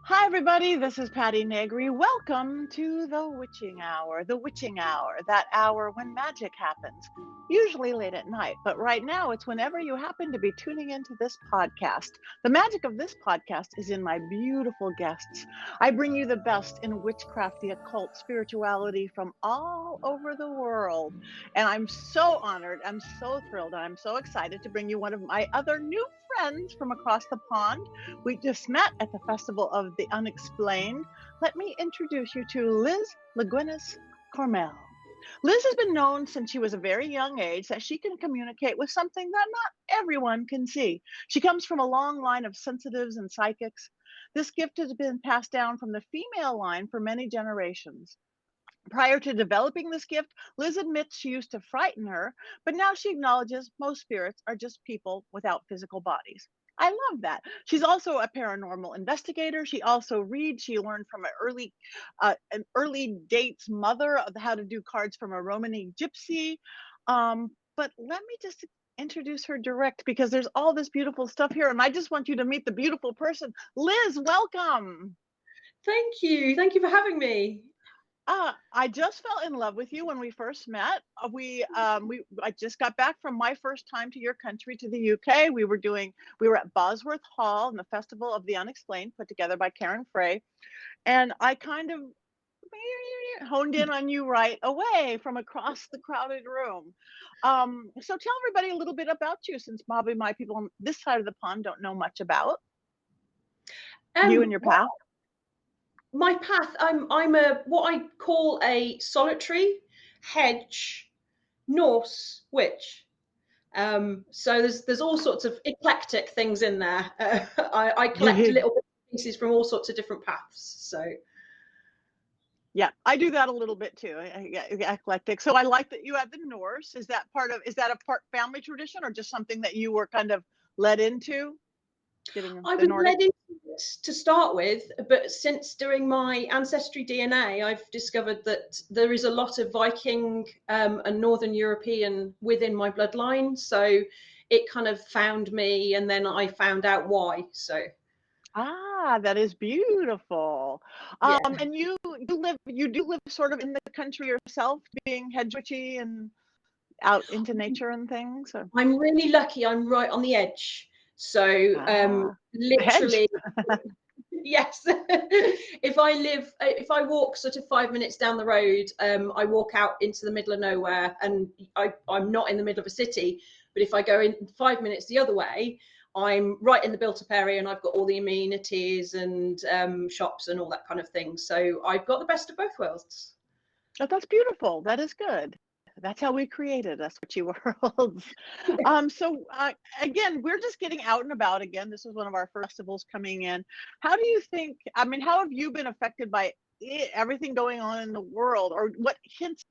Hi, everybody. This is Patti Negri. Welcome to the witching hour, that hour when magic happens, usually late at night. But right now, it's whenever you happen to be tuning into this podcast. The magic of this podcast is in my beautiful guests. I bring you the best in witchcraft, the occult, spirituality from all over the world. And I'm so honored, I'm so thrilled, and I'm so excited to bring you one of my other new friends from across the pond. We just met at the Festival of the Unexplained. Let me introduce you to Liz Legwynis Cormell. Liz has been known since she was a very young age that she can communicate with something that not everyone can see. She comes from a long line of sensitives and psychics. This gift has been passed down from the female line for many generations. Prior to developing this gift, Liz admits she used to frighten her, but now she acknowledges most spirits are just people without physical bodies. I love that. She's also a paranormal investigator. She also reads. She learned from an early date's mother of how to do cards from a Romani gypsy. But let me just introduce her direct because there's all this beautiful stuff here, and I just want you to meet the beautiful person. Liz, welcome. Thank you. Thank you for having me. I just fell in love with you when we first met. I just got back from my first time to your country, to the UK. We were at Bosworth Hall in the Festival of the Unexplained, put together by Karen Frey, and I kind of honed in on you right away from across the crowded room. So tell everybody a little bit about you, since probably my people on this side of the pond don't know much about you and your Well, path. my path. I'm a what I call a solitary hedge Norse witch. So there's all sorts of eclectic things in there. I collect little bits and pieces from all sorts of different paths. So Yeah, I do that a little bit too. Eclectic. So I like that you have the Norse. Is that a part family tradition, or just something that you were kind of led into? Getting I the was Nordic. led into it to start with, but since doing my ancestry DNA, I've discovered that there is a lot of Viking and Northern European within my bloodline. So it kind of found me, and then I found out why. So That is beautiful. yeah, And you do live sort of in the country yourself, being hedge witchy and out into nature and things. Or? I'm really lucky. I'm right on the edge. So The hedge. literally, yes. If I walk sort of 5 minutes down the road, I walk out into the middle of nowhere, and I'm not in the middle of a city. But if I go in 5 minutes the other way, I'm right in the built-up area, and I've got all the amenities and shops and all that kind of thing. So I've got the best of both worlds. Oh, that's beautiful. That is good. That's how we created us, witchy worlds. Again, we're just getting out and about again. This is one of our first festivals coming in. How do you think, how have you been affected by everything going on in the world? Or what hints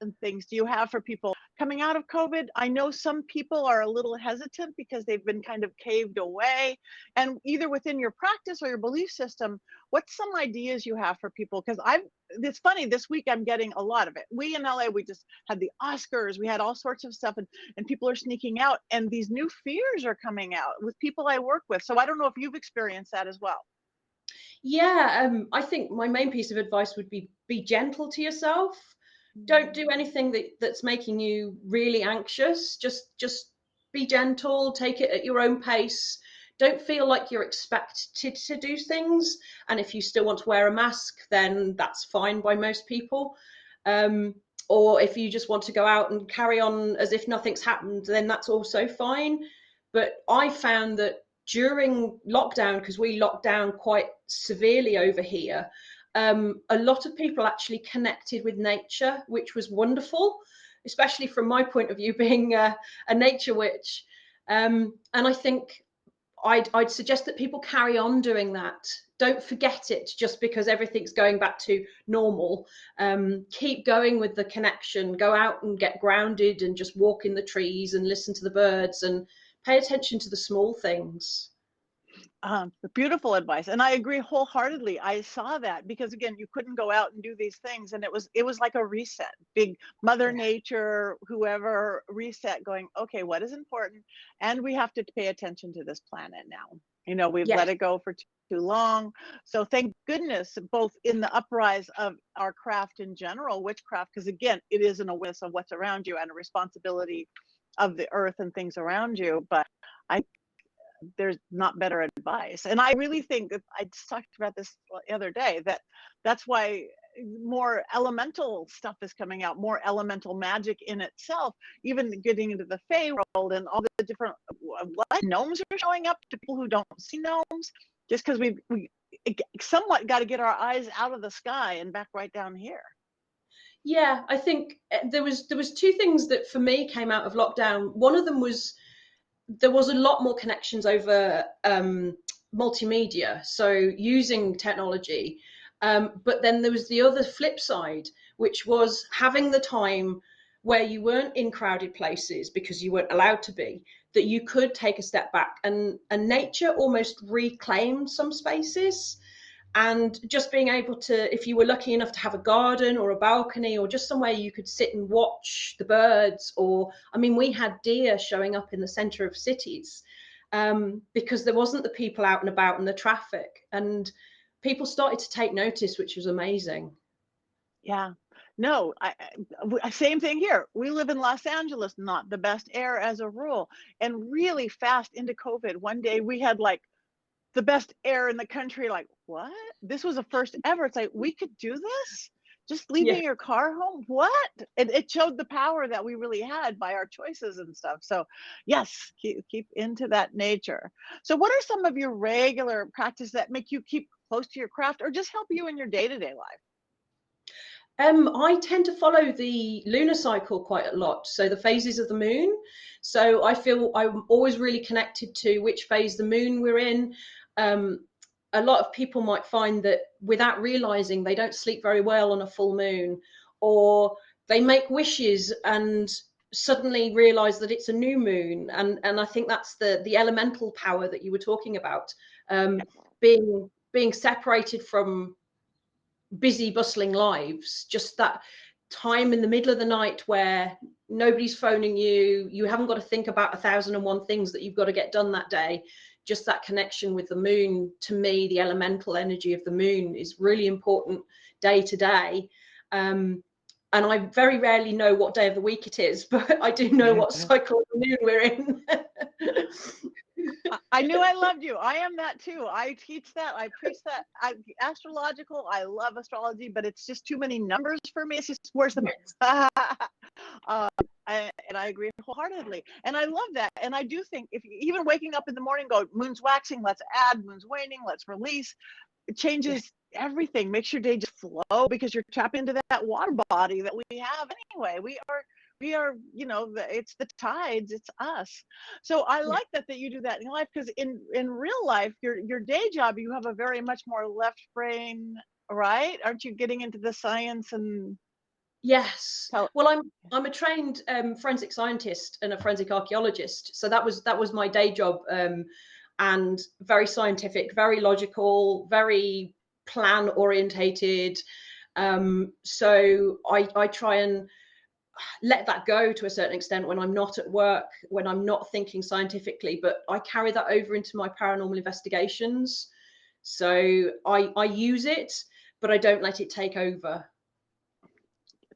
and things do you have for people coming out of COVID? I know some people are a little hesitant because they've been kind of caved away. And either within your practice or your belief system, what's some ideas you have for people? Because it's funny, this week I'm getting a lot of it. We in LA, we just had the Oscars, we had all sorts of stuff, and people are sneaking out, and these new fears are coming out with people I work with. So I don't know if you've experienced that as well. Yeah, I think my main piece of advice would be gentle to yourself. Don't do anything that's making you really anxious. Just be gentle, take it at your own pace. Don't feel like you're expected to do things. And if you still want to wear a mask, then that's fine by most people. Or if you just want to go out and carry on as if nothing's happened, then that's also fine. But I found that during lockdown, because we locked down quite severely over here, a lot of people actually connected with nature, which was wonderful, especially from my point of view, being a nature witch. And I think I'd suggest that people carry on doing that. Don't forget it just because everything's going back to normal. Keep going with the connection. Go out and get grounded and just walk in the trees and listen to the birds and pay attention to the small things. Beautiful advice, and I agree wholeheartedly. I saw that because again, you couldn't go out and do these things, and it was like a reset, big Mother Nature, whoever reset, going, okay, what is important, and we have to pay attention to this planet now. We've Yes. let it go for too long. So thank goodness, both in the uprise of our craft in general, witchcraft, because again, it is an awareness of what's around you and a responsibility of the earth and things around you. But I there's not better advice. And I really think that I just talked about this the other day, that's why more elemental stuff is coming out, more elemental magic in itself, even getting into the Fey world and all the different gnomes are showing up to people who don't see gnomes, just because we somewhat got to get our eyes out of the sky and back right down here. Yeah, I think there was two things that for me came out of lockdown. One of them was there was a lot more connections over multimedia, so using technology. But then there was the other flip side, which was having the time where you weren't in crowded places because you weren't allowed to be, that you could take a step back, and nature almost reclaimed some spaces. And just being able to, if you were lucky enough to have a garden or a balcony or just somewhere you could sit and watch the birds, or I mean, we had deer showing up in the center of cities because there wasn't the people out and about and the traffic, and people started to take notice, which was amazing. Yeah. No, same thing here. We live in Los Angeles, not the best air as a rule. And really fast into COVID, one day we had like the best air in the country. Like, what? This was a first ever. It's like, we could do this? Just leaving your car home? What? It showed the power that we really had by our choices and stuff. So yes, keep into that nature. So what are some of your regular practices that make you keep close to your craft or just help you in your day-to-day life? I tend to follow the lunar cycle quite a lot, so the phases of the moon. So I feel I'm always really connected to which phase the moon we're in. A lot of people might find that without realizing they don't sleep very well on a full moon, or they make wishes and suddenly realize that it's a new moon. And I think that's the elemental power that you were talking about, being separated from busy, bustling lives, just that time in the middle of the night where nobody's phoning you, you haven't got to think about 1,001 things that you've got to get done that day. Just that connection with the moon, to me, the elemental energy of the moon is really important day to day. And I very rarely know what day of the week it is, but I do know what cycle of the moon we're in. I knew I loved you. I am that too. I teach that. I preach that. Astrological. I love astrology, but it's just too many numbers for me. It's just worse than and I agree wholeheartedly. And I love that. And I do think if even waking up in the morning, go, moon's waxing, let's add, moon's waning, let's release. It changes everything. Makes your day just flow because you're tapped into that water body that we have anyway. We are, it's the tides, it's us. So I like that you do that in life, because in real life, your day job, you have a very much more left brain, right? Aren't you getting into the science and? Yes. Well, I'm a trained forensic scientist and a forensic archaeologist. So that was my day job, and very scientific, very logical, very plan orientated. So I try and let that go to a certain extent when I'm not at work, when I'm not thinking scientifically, but I carry that over into my paranormal investigations. So I use it, but I don't let it take over.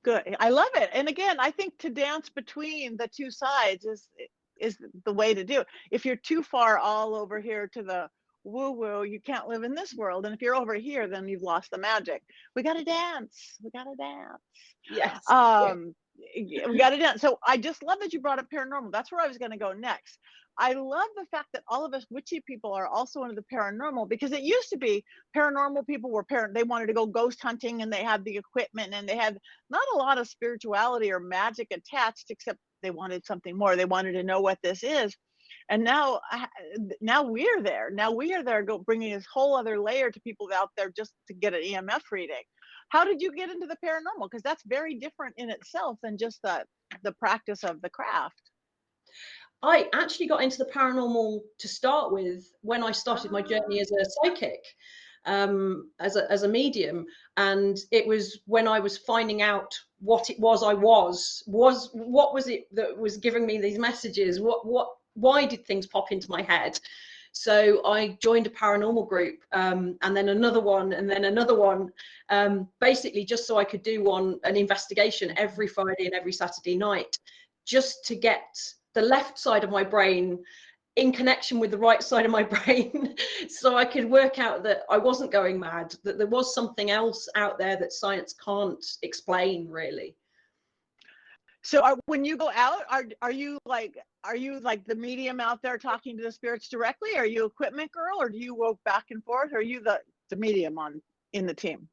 Good. I love it. And again, I think to dance between the two sides is the way to do it. If you're too far all over here to the woo-woo, you can't live in this world. And if you're over here, then you've lost the magic. We got to dance. We got to dance. Yes. We got to dance. So I just love that you brought up paranormal. That's where I was going to go next. I love the fact that all of us witchy people are also into the paranormal, because it used to be paranormal people were they wanted to go ghost hunting and they had the equipment and they had not a lot of spirituality or magic attached, except they wanted something more. They wanted to know what this is. And now we're there. Now we are there, bringing this whole other layer to people out there just to get an EMF reading. How did you get into the paranormal? Because that's very different in itself than just the practice of the craft. I actually got into the paranormal to start with when I started my journey as a psychic, as a medium, and it was when I was finding out what it was what was it that was giving me these messages, why did things pop into my head. So I joined a paranormal group, and then another one, and then another one, basically just so I could do an investigation every Friday and every Saturday night, just to get the left side of my brain in connection with the right side of my brain, so I could work out that I wasn't going mad, that there was something else out there that science can't explain, really. So when you go out, are you like the medium out there talking to the spirits directly? Are you equipment girl, or do you walk back and forth? Or are you the medium in the team?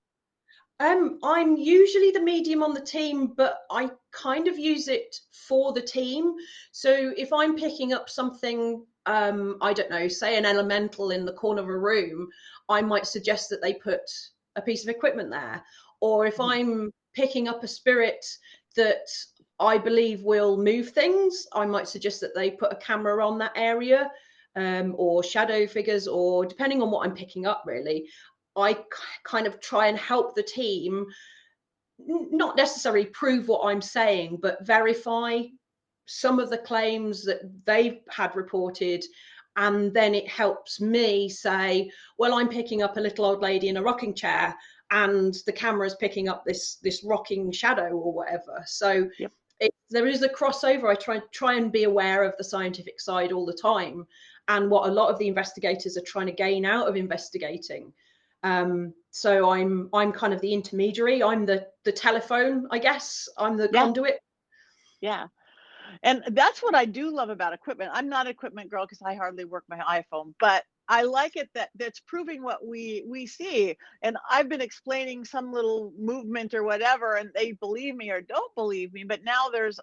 I'm usually the medium on the team, but I kind of use it for the team. So if I'm picking up something, I don't know, say an elemental in the corner of a room, I might suggest that they put a piece of equipment there. Or if I'm picking up a spirit that I believe will move things, I might suggest that they put a camera on that area, or shadow figures, or depending on what I'm picking up, really. I kind of try and help the team, not necessarily prove what I'm saying, but verify some of the claims that they've had reported. And then it helps me say, well, I'm picking up a little old lady in a rocking chair, and the camera's picking up this rocking shadow or whatever. So Yep. There is a crossover. I try and be aware of the scientific side all the time, and what a lot of the investigators are trying to gain out of investigating. So I'm kind of the intermediary. I'm the telephone, I guess. I'm the conduit. Yeah. And that's what I do love about equipment. I'm not an equipment girl because I hardly work my iPhone, but I like it that's proving what we see. And I've been explaining some little movement or whatever, and they believe me or don't believe me. But now there's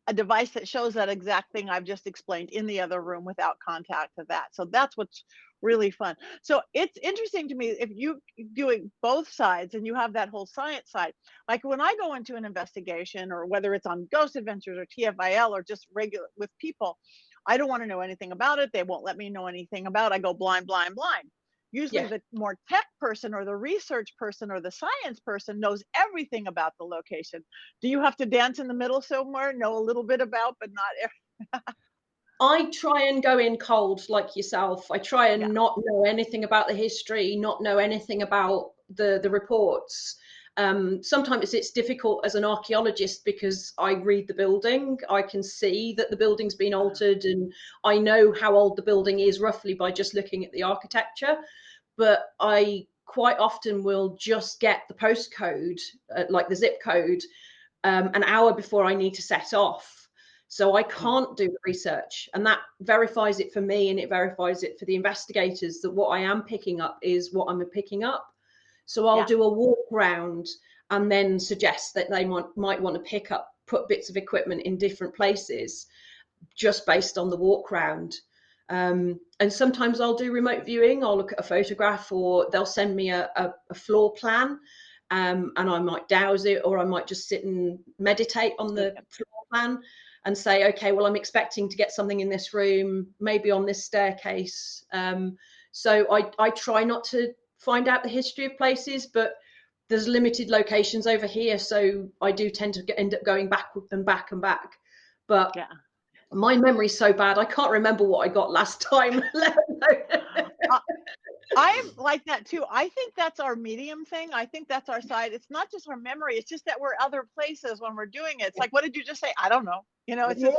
a device that shows that exact thing I've just explained in the other room without contact of that. So that's what's really fun. So it's interesting to me if you doing both sides and you have that whole science side. Like when I go into an investigation, or whether it's on Ghost Adventures or TFIL or just regular with people, I don't want to know anything about it. They won't let me know anything about it. I go blind. Usually the more tech person or the research person or the science person knows everything about the location. Do you have to dance in the middle somewhere, know a little bit about, but not I try and go in cold like yourself. I try and not know anything about the history, not know anything about the reports. Sometimes it's difficult as an archaeologist because I read the building. I can see that the building's been altered, and I know how old the building is roughly by just looking at the architecture. But I quite often will just get the postcode, like the zip code, an hour before I need to set off. So I can't do the research, and that verifies it for me, and it verifies it for the investigators that what I am picking up is what I'm picking up. So I'll do a walk round and then suggest that they might want to put bits of equipment in different places just based on the walk round. And sometimes I'll do remote viewing. I'll look at a photograph, or they'll send me a floor plan, and I might dowse it, or I might just sit and meditate on the floor plan and say, okay, well, I'm expecting to get something in this room, maybe on this staircase. So I try not to find out the history of places, but there's limited locations over here, so I do tend to end up going back and back and back. But my memory's so bad, I can't remember what I got last time. I'm like that too. I think that's our medium thing. I think that's our side. It's not just our memory. It's just that we're other places when we're doing it. It's like, what did you just say? I don't know. You know, it's just,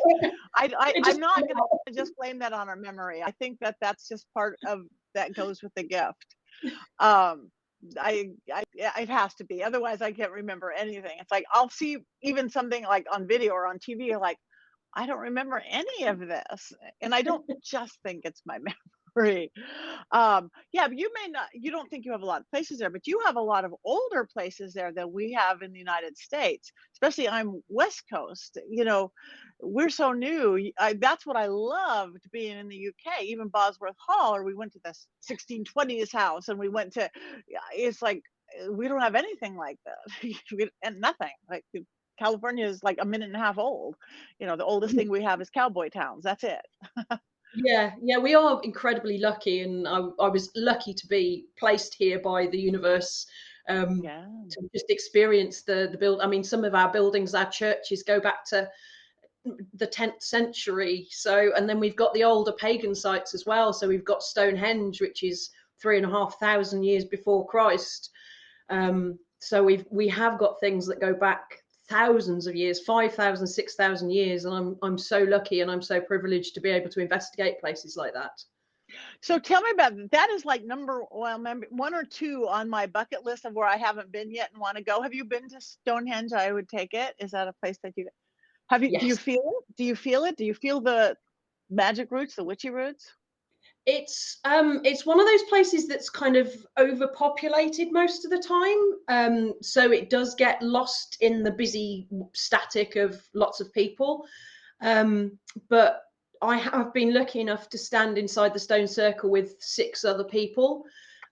I'm not going to just blame that on our memory. I think that's just part of that goes with the gift. It has to be. Otherwise, I can't remember anything. It's like, I'll see even something like on video or on TV, like, I don't remember any of this. And I don't just think it's my memory. But you don't think you have a lot of places there, but you have a lot of older places there than we have in the United States, especially I'm West Coast. You know, we're so new. That's what I loved being in the UK, even Bosworth Hall, or we went to the 1620s house, and we went to, it's like, we don't have anything like that. And nothing like California is like a minute and a half old. You know, the oldest thing we have is cowboy towns. That's it. Yeah, we are incredibly lucky, and I was lucky to be placed here by the universe, to just experience the build. I mean, some of our buildings, our churches, go back to the 10th century. So, and then we've got the older pagan sites as well. So we've got Stonehenge, which is 3,500 years before Christ. So we have got things that go back thousands of years, 5,000, 6,000 years, and I'm so lucky and I'm so privileged to be able to investigate places like that. So tell me about that. Is like number one or two on my bucket list of where I haven't been yet and want to go. Have you been to Stonehenge? I would take it. Is that a place that you have? You Yes. Do you feel it? Do you feel it? Do you feel the magic roots, the witchy roots? It's one of those places that's kind of overpopulated most of the time. So it does get lost in the busy static of lots of people. But I have been lucky enough to stand inside the stone circle with 6 other people.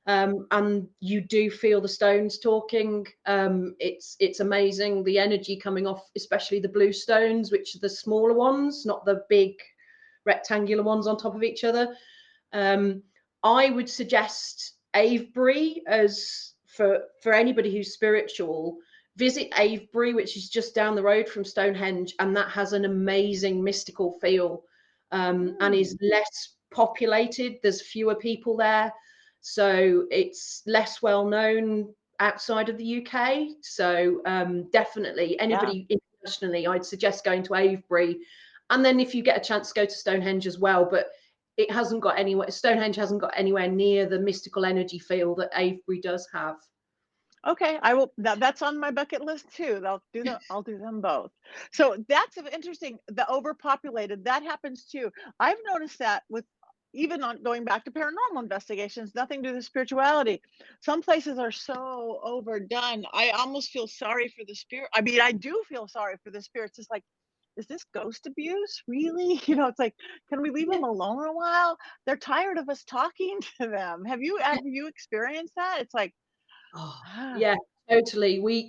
And you do feel the stones talking. It's amazing, the energy coming off, especially the blue stones, which are the smaller ones, not the big rectangular ones on top of each other. I would suggest Avebury as for anybody who's spiritual. Visit Avebury, which is just down the road from Stonehenge, and that has an amazing mystical feel, and is less populated. There's fewer people there, so it's less well known outside of the UK. So definitely anybody internationally, I'd suggest going to Avebury, and then if you get a chance, go to Stonehenge as well. But it hasn't got anywhere. Stonehenge hasn't got anywhere near the mystical energy feel that Avebury does have. Okay, I will. That's on my bucket list too. I'll do them both. So that's interesting. The overpopulated, that happens too. I've noticed that with even on going back to paranormal investigations, nothing to do with spirituality. Some places are so overdone. I almost feel sorry for the spirit. I mean, I do feel sorry for the spirits. It's like, is this ghost abuse really? It's like, can we leave them alone a while? They're tired of us talking to them. Have you experienced that? It's like, yeah, totally.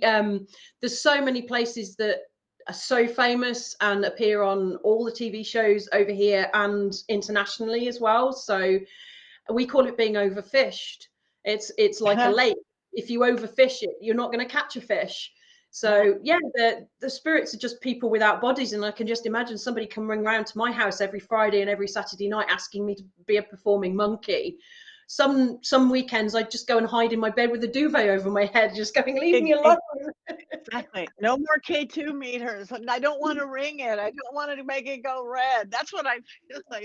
There's so many places that are so famous and appear on all the TV shows over here and internationally as well. So we call it being overfished. It's like a lake. If you overfish it, you're not going to catch a fish. So yeah, the spirits are just people without bodies, and I can just imagine somebody coming around to my house every Friday and every Saturday night asking me to be a performing monkey. Some weekends I'd just go and hide in my bed with a duvet over my head, just going, leave me alone. Exactly. No more K2 meters. I don't want to ring it. I don't want to make it go red. That's what I feel like.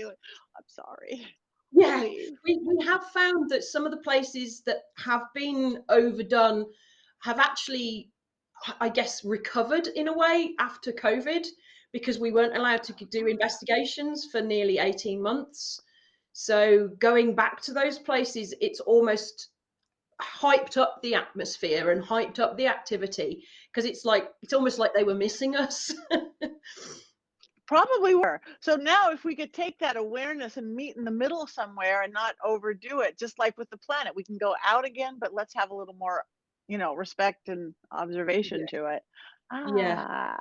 I'm sorry. Yeah, we have found that some of the places that have been overdone have actually, I guess, recovered in a way after COVID, because we weren't allowed to do investigations for nearly 18 months. So going back to those places, it's almost hyped up the atmosphere and hyped up the activity, because it's almost like they were missing us. Probably were. So now if we could take that awareness and meet in the middle somewhere and not overdo it, just like with the planet, we can go out again, but let's have a little more, respect and observation to it. Yeah.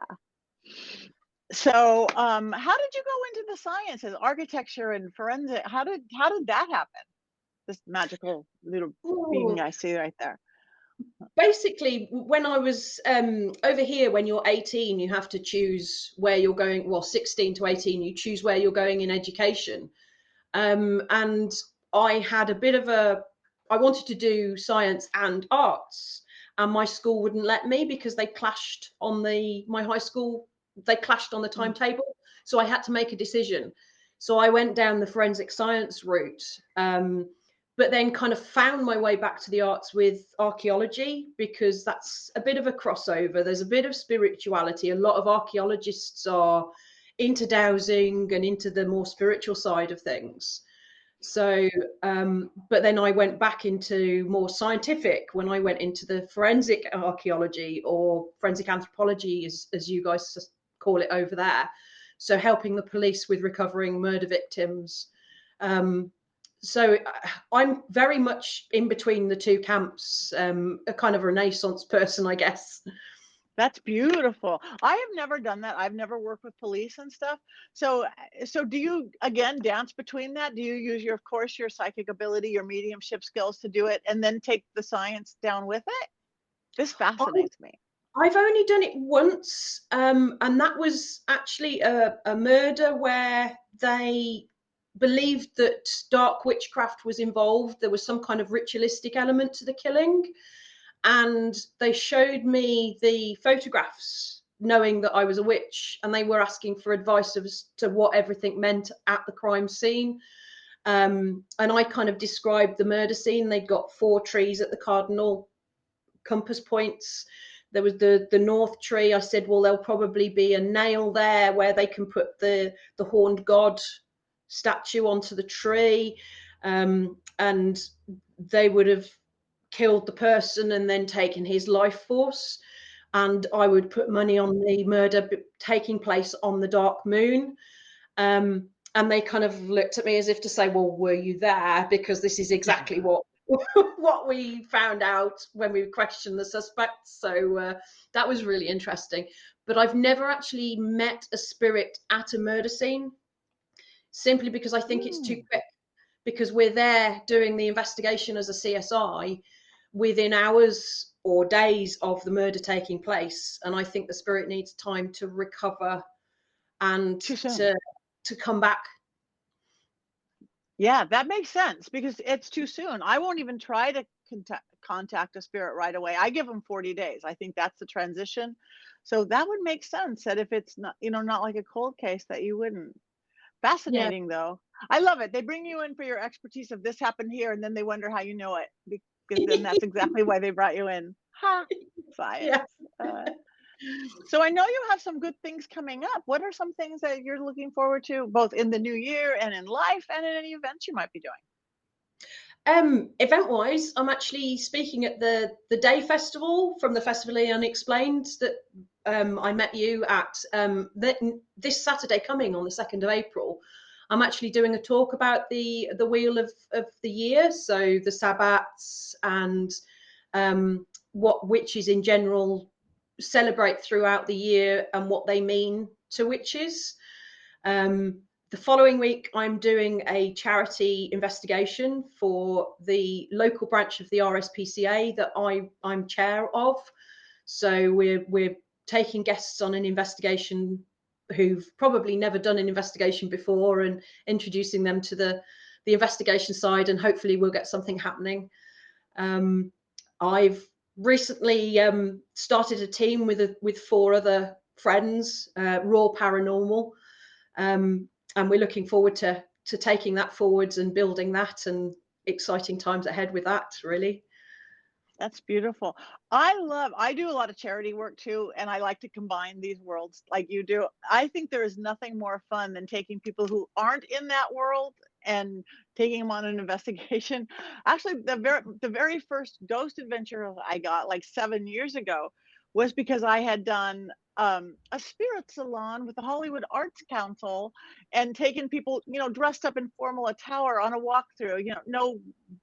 So how did you go into the sciences, architecture and forensic? How did that happen? This magical little being I see right there. Basically, when I was over here, when you're 18, you have to choose where you're going. Well, 16 to 18, you choose where you're going in education. And I had I wanted to do science and arts, and my school wouldn't let me because they clashed on my high school. They clashed on the timetable. So I had to make a decision. So I went down the forensic science route. But then kind of found my way back to the arts with archaeology, because that's a bit of a crossover. There's a bit of spirituality. A lot of archaeologists are into dowsing and into the more spiritual side of things. So, but then I went back into more scientific when I went into the forensic archaeology, or forensic anthropology, as you guys call it over there. So helping the police with recovering murder victims. So I'm very much in between the two camps, a kind of Renaissance person, I guess. That's beautiful. I have never done that. I've never worked with police and stuff. So do you, again, dance between that? Do you use your psychic ability, your mediumship skills to do it, and then take the science down with it? This fascinates me. I've only done it once, and that was actually a murder where they believed that dark witchcraft was involved. There was some kind of ritualistic element to the killing, and they showed me the photographs knowing that I was a witch, and they were asking for advice as to what everything meant at the crime scene. And I kind of described the murder scene. They'd got 4 trees at the cardinal compass points. There was the north tree. I said, well, there'll probably be a nail there where they can put the horned god statue onto the tree, and they would have killed the person and then taken his life force. And I would put money on the murder taking place on the dark moon. And they kind of looked at me as if to say, well, were you there? Because this is exactly what we found out when we questioned the suspects. So that was really interesting. But I've never actually met a spirit at a murder scene, simply because I think it's too quick. Because we're there doing the investigation as a CSI within hours or days of the murder taking place, and I think the spirit needs time to recover and to come back. Yeah, that makes sense, because it's too soon. I won't even try to contact a spirit right away. I give them 40 days. I think that's the transition. So that would make sense, that if it's not, not like a cold case, that you wouldn't. Fascinating, though. I love it. They bring you in for your expertise of this happened here, and then they wonder how you know it, because then that's exactly why they brought you in. Ha! Science. Yeah. So I know you have some good things coming up. What are some things that you're looking forward to, both in the new year and in life, and in any events you might be doing? Event-wise, I'm actually speaking at the Day Festival from the Festival of the Unexplained that I met you at this Saturday coming on the 2nd of April. I'm actually doing a talk about the wheel of the year, so the Sabbats and what witches in general celebrate throughout the year and what they mean to witches. The following week, I'm doing a charity investigation for the local branch of the RSPCA that I'm chair of. So we're taking guests on an investigation who've probably never done an investigation before, and introducing them to the investigation side, and hopefully we'll get something happening. I've recently started a team with 4 other friends, Raw Paranormal, and we're looking forward to taking that forwards and building that, and exciting times ahead with that, really. That's beautiful. I do a lot of charity work too, and I like to combine these worlds like you do. I think there is nothing more fun than taking people who aren't in that world and taking them on an investigation. Actually, the very first ghost adventure I got like 7 years ago was because I had done a spirit salon with the Hollywood Arts Council, and taken people, dressed up in formal attire on a walkthrough, no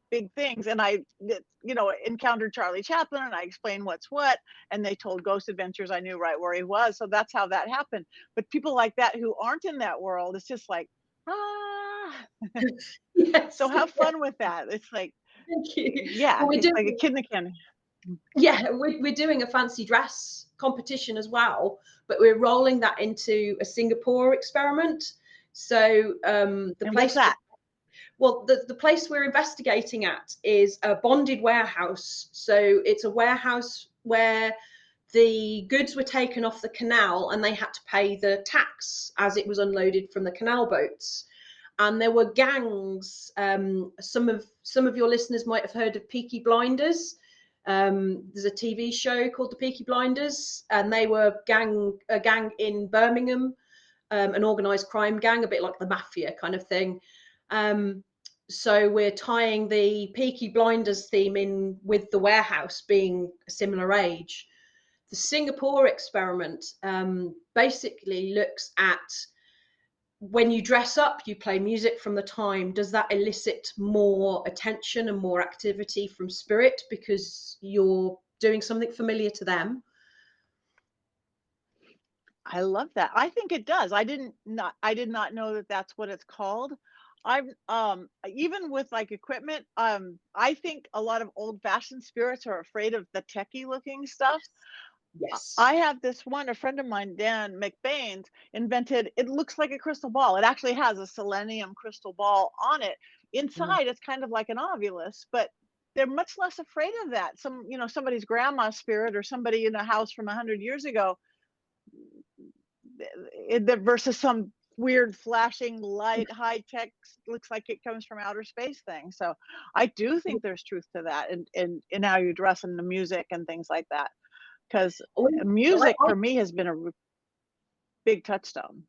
big things. And I, encountered Charlie Chaplin, and I explained what's what, and they told ghost adventures. I knew right where he was. So that's how that happened. But people like that who aren't in that world, it's just like, Yes, so have fun with that. It's like, thank you. Yeah, well, it's like a kid in a candy. Yeah, we're doing a fancy dress competition as well, but we're rolling that into a Singapore experiment. So the place that? Well, the place we're investigating at is a bonded warehouse. So it's a warehouse where the goods were taken off the canal, and they had to pay the tax as it was unloaded from the canal boats. And there were gangs. Some of your listeners might have heard of Peaky Blinders. There's a TV show called The Peaky Blinders, and they were a gang in Birmingham, an organised crime gang, a bit like the mafia kind of thing. So we're tying the Peaky Blinders theme in with the warehouse being a similar age. The Singapore experiment basically looks at, when you dress up, you play music from the time. Does that elicit more attention and more activity from spirit because you're doing something familiar to them? I love that. I think it does. I did not know that that's what it's called. I've even with like equipment, I think a lot of old-fashioned spirits are afraid of the techie looking stuff. Yes. I have this one, a friend of mine, Dan McBain's, invented, it looks like a crystal ball. It actually has a selenium crystal ball on it. Mm. Inside, it's kind of like an ovulus, but they're much less afraid of that. Somebody's grandma's spirit or somebody in a house from 100 years ago, versus some weird flashing light, high tech, looks like it comes from outer space thing. So I do think there's truth to that in how you dress and the music and things like that. Because Well, music I for me has been a big touchstone.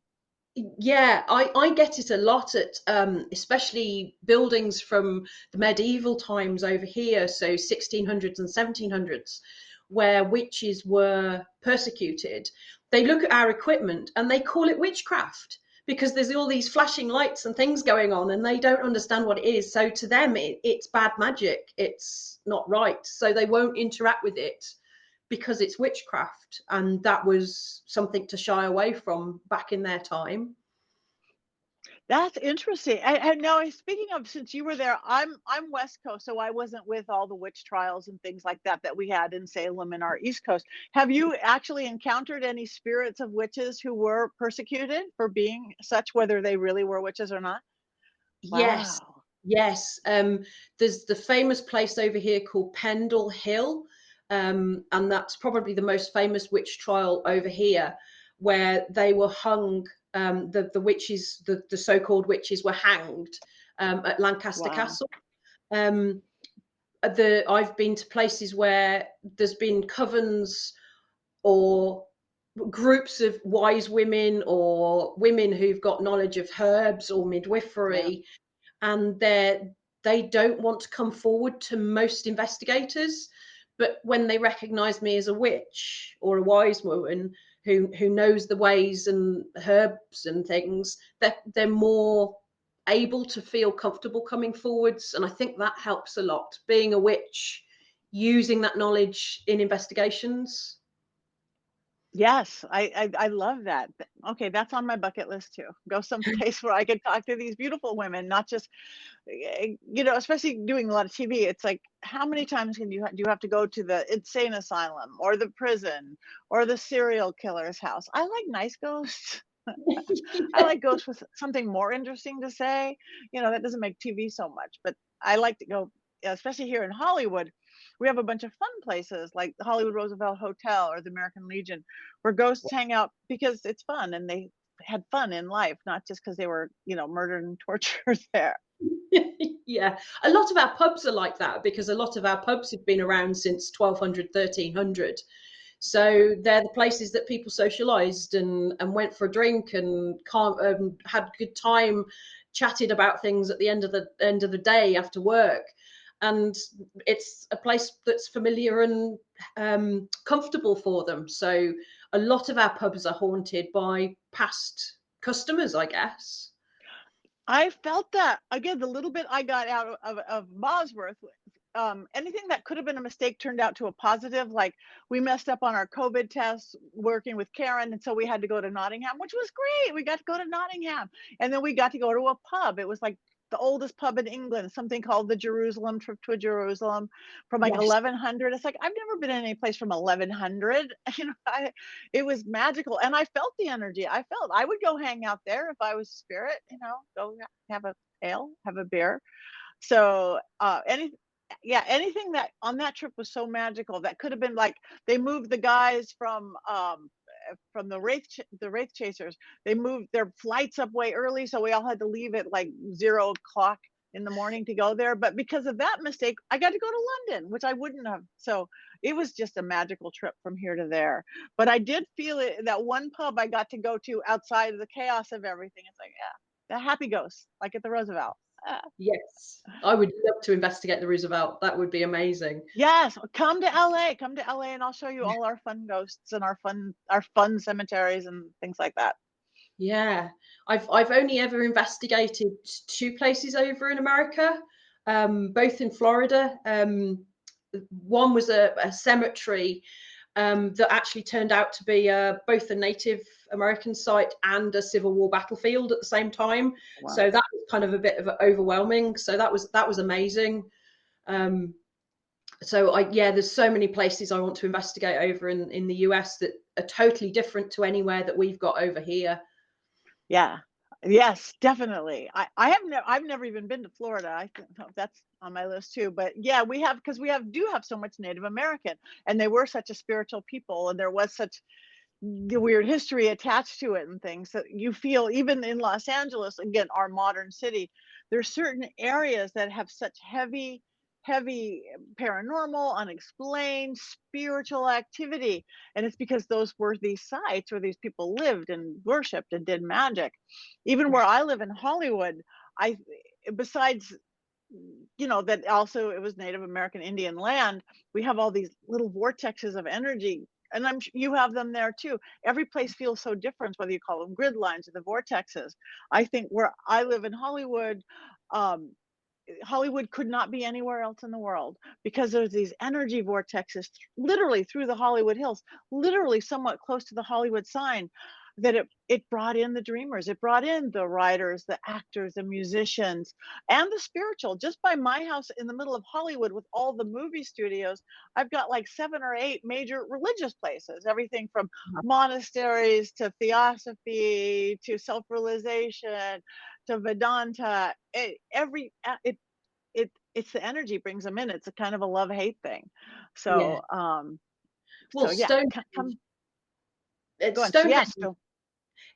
Yeah, I get it a lot at especially buildings from the medieval times over here, so 1600s and 1700s, where witches were persecuted. They look at our equipment and they call it witchcraft because there's all these flashing lights and things going on, and they don't understand what it is. So to them, it's bad magic. It's not right. So they won't interact with it because it's witchcraft, and that was something to shy away from back in their time. That's interesting. And now, speaking of, since you were there, I'm West Coast, so I wasn't with all the witch trials and things like that we had in Salem and our East Coast. Have you actually encountered any spirits of witches who were persecuted for being such, whether they really were witches or not? Yes, Wow. yes. There's the famous place over here called Pendle Hill, and that's probably the most famous witch trial over here, where they were hung. The witches, the so-called witches, were hanged at Lancaster Wow. Castle. Um, I've been to places where there's been covens or groups of wise women or women who've got knowledge of herbs or Yeah. midwifery, and they don't want to come forward to most investigators. But when they recognize me as a witch or a wise woman who knows the ways and herbs and things, they're more able to feel comfortable coming forwards. And I think that helps a lot, being a witch, using that knowledge in investigations. Yes, I love that. Okay, that's on my bucket list too. Go someplace where I can talk to these beautiful women, not just, especially doing a lot of TV. It's like, how many times do you have to go to the insane asylum or the prison or the serial killer's house? I like nice ghosts. I like ghosts with something more interesting to say. That doesn't make TV so much, but I like to go, especially here in Hollywood. We have a bunch of fun places like the Hollywood Roosevelt Hotel or the American Legion, where ghosts hang out because it's fun and they had fun in life, not just because they were, murdered and tortured there. Yeah, a lot of our pubs are like that because a lot of our pubs have been around since 1200, 1300. So they're the places that people socialized and went for a drink and had a good time, chatted about things at the end of the day after work. And it's a place that's familiar and comfortable for them. So a lot of our pubs are haunted by past customers, I guess. I felt that again. The little bit I got out of Bosworth, anything that could have been a mistake turned out to a positive. Like, we messed up on our COVID tests working with Karen, and so we had to go to Nottingham, which was great. We got to go to Nottingham, and then we got to go to a pub. It was like the oldest pub in England, something called the Jerusalem, Trip to Jerusalem, from like Yes. 1100. It's like, I've never been in any place from 1100. It was magical, and I felt the energy. I would go hang out there if I was a spirit. Go have a ale, have a beer. So anything that on that trip was so magical. That could have been like, they moved the guys from the wraith chasers. They moved their flights up way early, so we all had to leave at like 0 o'clock in the morning to go there. But because of that mistake, I got to go to London, which I wouldn't have. So it was just a magical trip from here to there. But I did feel it, that one pub I got to go to outside of the chaos of everything. It's like, yeah, the happy ghost, like at the Roosevelt. Yes, I would love to investigate the Roosevelt. That would be amazing. Yes, come to LA. Come to LA, and I'll show you all our fun ghosts and our fun cemeteries and things like that. Yeah, I've only ever investigated two places over in America, both in Florida. One was a cemetery that actually turned out to be both a Native American site and a Civil War battlefield at the same time. Wow. So that was kind of a bit of overwhelming. So that was amazing. So there's so many places I want to investigate over in the US that are totally different to anywhere that we've got over here. Yeah. Yes, definitely. I've never even been to Florida. I think that's on my list too. But yeah, we have, because do have so much Native American, and they were such a spiritual people, and there was such the weird history attached to it and things that you feel even in Los Angeles, again, our modern city, there's certain areas that have such heavy paranormal, unexplained spiritual activity, and it's because those were these sites where these people lived and worshipped and did magic. Even where I live in Hollywood, I besides, that also it was Native American Indian land, we have all these little vortexes of energy, and you have them there too. Every place feels so different, whether you call them grid lines or the vortexes. I think where I live in Hollywood, um, Hollywood could not be anywhere else in the world, because there's these energy vortexes literally through the Hollywood Hills, literally somewhat close to the Hollywood sign, that it brought in the dreamers, it brought in the writers, the actors, the musicians, and the spiritual. Just by my house in the middle of Hollywood with all the movie studios, I've got like 7 or 8 major religious places, everything from monasteries to theosophy to self-realization to Vedanta. It's the energy brings them in. It's a kind of a love-hate thing. Yeah. So Well, so yeah, Stonehenge,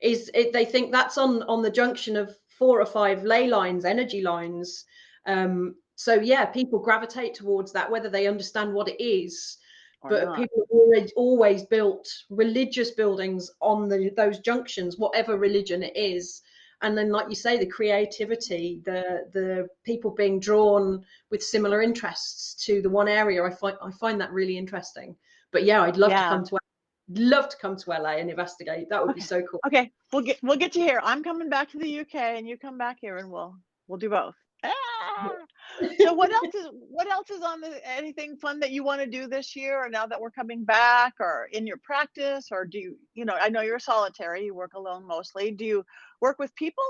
yes, they think that's on the junction of 4 or 5 ley lines, energy lines. So yeah, people gravitate towards that, whether they understand what it is. But not. people have always built religious buildings on those junctions, whatever religion it is. And then, like you say, the creativity, the people being drawn with similar interests to the one area, I find that really interesting. But yeah, I'd love to come to LA and investigate. That would be so cool. Okay, we'll get you here. I'm coming back to the UK, and you come back here, and we'll do both. So what else is on anything fun that you want to do this year, or now that we're coming back, or in your practice, or do I know you're solitary, you work alone mostly. Do you work with people?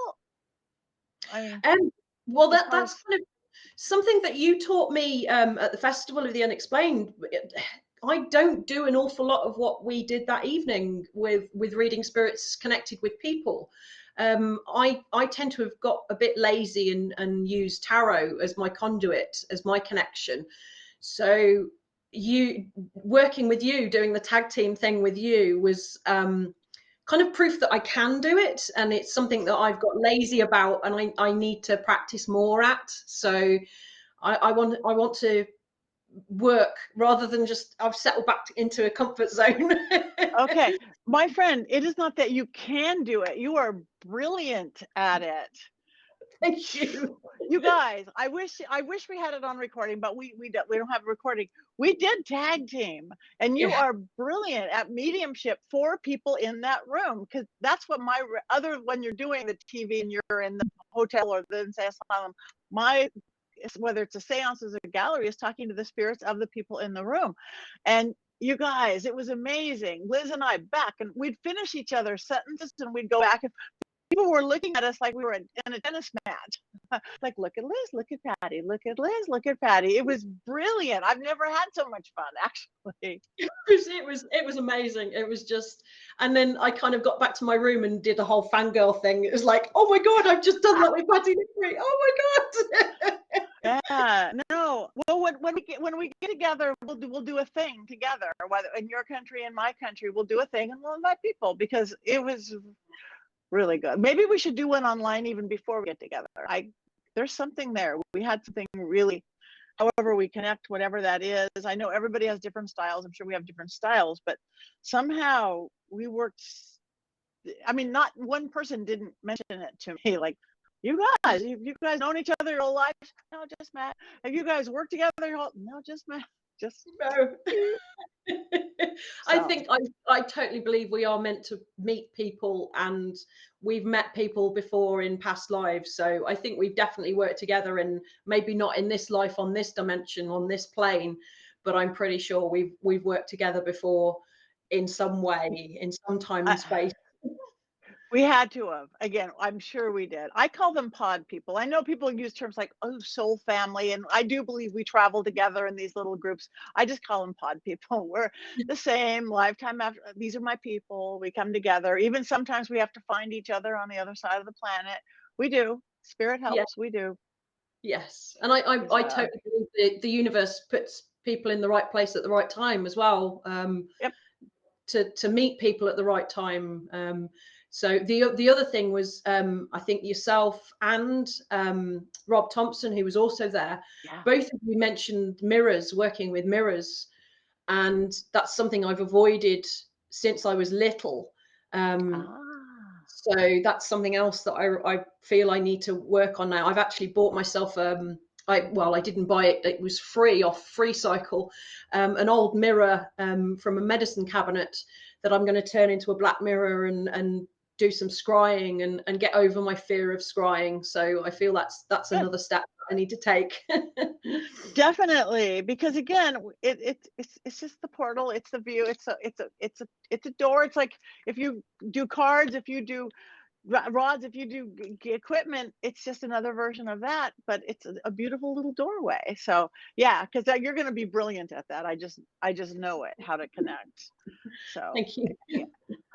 I mean, well, that's kind of something that you taught me at the Festival of the Unexplained. I don't do an awful lot of what we did that evening with reading spirits connected with people. I tend to have got a bit lazy and use tarot as my conduit, as my connection. So working with you, doing the tag team thing with you was kind of proof that I can do it, and it's something that I've got lazy about, and I need to practice more at. So I want to work rather than just I've settled back into a comfort zone. Okay, my friend, it is not that you can do it. You are brilliant at it. Thank you. You guys, I wish we had it on recording, but we don't have a recording. We did tag team, and you are brilliant at mediumship for people in that room, because that's what when you're doing the TV and you're in the hotel or the insane asylum, whether it's a seance or a gallery, is talking to the spirits of the people in the room. And you guys, it was amazing. Liz and I and we'd finish each other's sentences, and we'd go back, and people were looking at us like we were in a tennis match. Like, look at Liz, look at Patti, look at Liz, look at Patti. It was brilliant. I've never had so much fun, actually. It was amazing. It was just, and then I kind of got back to my room and did a whole fangirl thing. It was like, oh my God, I've just done that with Patti Negri. Oh my God. Yeah, no. Well, when we get together, we'll do a thing together. Whether in your country and my country, we'll do a thing, and we'll invite people, because it was really good. Maybe we should do one online even before we get together. There's something there. We had something really, however we connect, whatever that is. I know everybody has different styles. I'm sure we have different styles, but somehow we worked. I mean, not one person didn't mention it to me. Like, you guys known each other your whole life? No, just Matt. Have you guys worked together your whole? No, just Matt. Just no. I think I totally believe we are meant to meet people, and we've met people before in past lives. So I think we've definitely worked together, and maybe not in this life, on this dimension, on this plane, but I'm pretty sure we've worked together before in some way, in some time and space. We had to have. Again, I'm sure we did. I call them pod people. I know people use terms like, oh, soul family, and I do believe we travel together in these little groups. I just call them pod people. We're the same lifetime after. These are my people. We come together. Even sometimes we have to find each other on the other side of the planet. We do. Spirit Yeah, helps. We do. yes. And I, 'Cause, I totally believe the universe puts people in the right place at the right time as well. yep. To meet people at the right time. So the other thing was, I think yourself and Rob Thompson, who was also there, Yeah. both of you mentioned mirrors, working with mirrors, and that's something I've avoided since I was little. Ah. So that's something else that I feel I need to work on now. I've actually bought myself I didn't buy it, it was free off Free Cycle, an old mirror from a medicine cabinet that I'm going to turn into a black mirror and do some scrying and get over my fear of scrying. So I feel that's Good. another step I need to take. Definitely, because again, it's just the portal. It's the view. It's a door. It's like if you do cards, if you do rods, if you do equipment, it's just another version of that. But it's a beautiful little doorway. So yeah, because you're going to be brilliant at that. I just know it how to connect. So Thank you. yeah,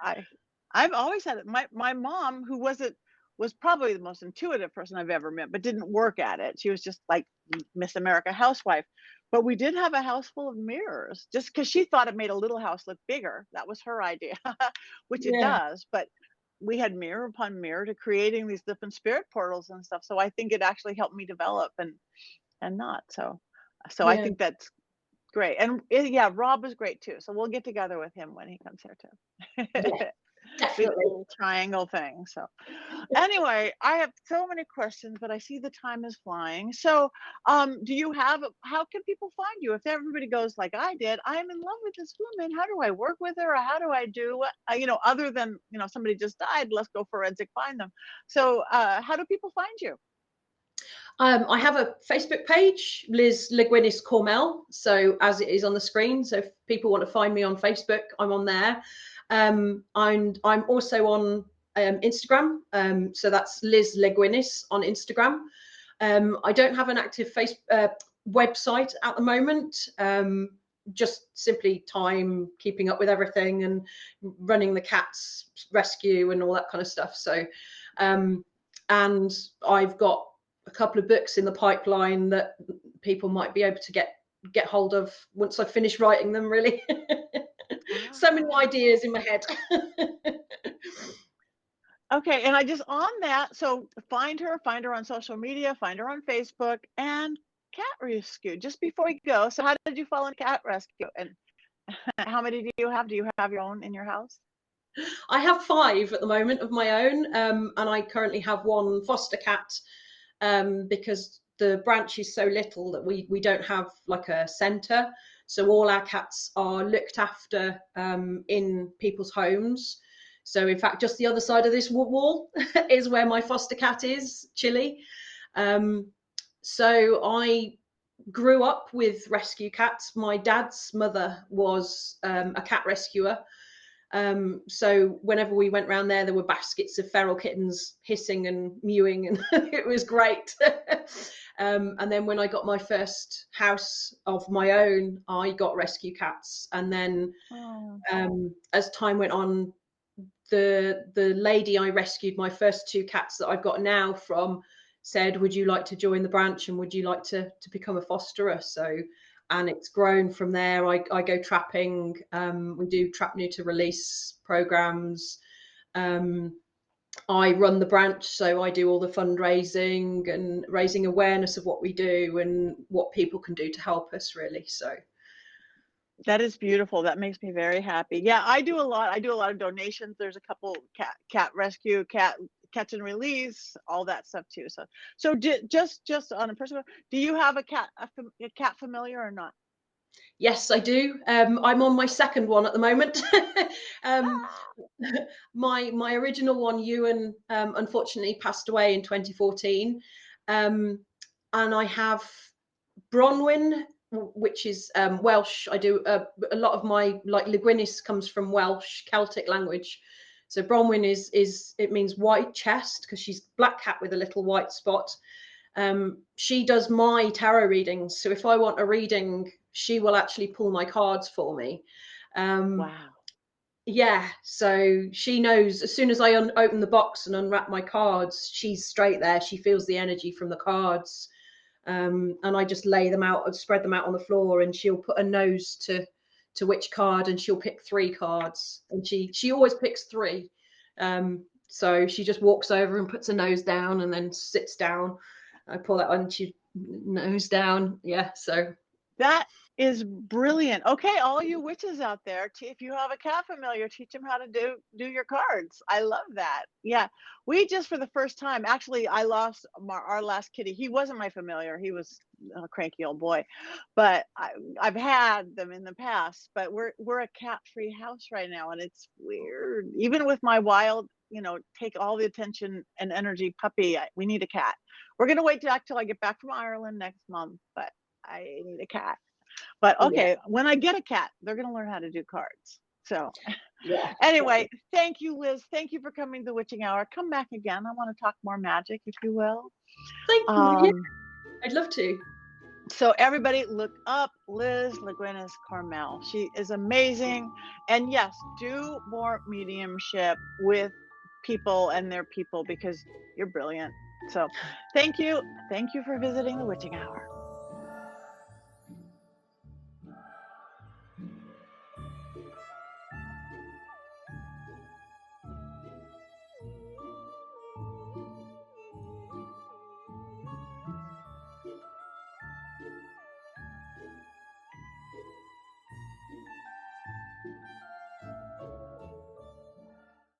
I I've always had it. My mom, who was probably the most intuitive person I've ever met, but didn't work at it. She was just like Miss America housewife. But we did have a house full of mirrors just because she thought it made a little house look bigger. That was her idea, which it Yeah, does. But we had mirror upon mirror to creating these different spirit portals and stuff. So I think it actually helped me develop and not. So I yeah, think that's great. And yeah, Rob is great too. So we'll get together with him when he comes here too. yeah, We do a definitely. little triangle thing. So anyway, I have so many questions, but I see the time is flying. So do you have how can people find you if everybody goes like I did, I'm in love with this woman, how do I work with her, or how do I do other than somebody just died, let's go forensic find them. So how do people find you? I have a Facebook page, Liz Legwynis Cormell. So as it is on the screen, so if people want to find me on Facebook, I'm on there. And I'm also on Instagram. So that's Liz Legwynis on Instagram. I don't have an active website at the moment. Just simply time keeping up with everything and running the cats rescue and all that kind of stuff. So, and I've got a couple of books in the pipeline that people might be able to get hold of once I finish writing them, really. So many Ah. ideas in my head. Okay, and I just on that, so find her on social media, find her on Facebook, and cat rescue. Just before you go, so how did you fall in cat rescue? And how many do you have? Do you have your own in your house? I have 5 at the moment of my own, and I currently have one foster cat, because the branch is so little that we don't have like a centre. So all our cats are looked after in people's homes. So in fact, just the other side of this wall is where my foster cat is, Chili. So I grew up with rescue cats. My dad's mother was a cat rescuer. So whenever we went round there were baskets of feral kittens hissing and mewing, and it was great. And then when I got my first house of my own, I got rescue cats. And then Oh. as time went on, the lady I rescued my first 2 cats that I've got now from said, would you like to join the branch and would you like to become a fosterer? So, and it's grown from there. I go trapping. We do trap neuter release programs. I run the branch, so I do all the fundraising and raising awareness of what we do and what people can do to help us, really. So That is beautiful. That makes me very happy. Yeah, I do a lot. I do a lot of donations. There's a couple cat rescue, cat catch and release, all that stuff too. So just on a personal, do you have a cat familiar or not? yes, I do. I'm on my second one at the moment. um, Ah. my original one, Ewan, unfortunately passed away in 2014, and I have Bronwyn, which is Welsh. I do a lot of my like Legwynis comes from Welsh Celtic language, So Bronwyn it means white chest, because she's black cat with a little white spot. She does my tarot readings. So if I want a reading, she will actually pull my cards for me. Wow. Yeah, so she knows as soon as I open the box and unwrap my cards, she's straight there. She feels the energy from the cards. And I just lay them out, spread them out on the floor, and she'll put a nose to which card, and she'll pick 3 cards, and she always picks 3. So she just walks over and puts her nose down and then sits down. I pull that one, she nose down. Yeah, so that is brilliant. Okay, all you witches out there, if you have a cat familiar, teach them how to do your cards. I love that. Yeah, we just, for the first time, actually, I lost our last kitty. He wasn't my familiar. He was a cranky old boy, but I've had them in the past. But we're a cat-free house right now, and it's weird. Even with my wild, take all the attention and energy puppy, we need a cat. We're gonna wait till I get back from Ireland next month, but I need a cat. But okay, when I get a cat, they're going to learn how to do cards. So anyway, thank you, Liz. Thank you for coming to the Witching Hour. Come back again. I want to talk more magic, if you will. Thank you. Yeah, I'd love to. So everybody look up Liz Legwynis Cormell. She is amazing. And yes, do more mediumship with people and their people, because you're brilliant. So thank you. Thank you for visiting the Witching Hour.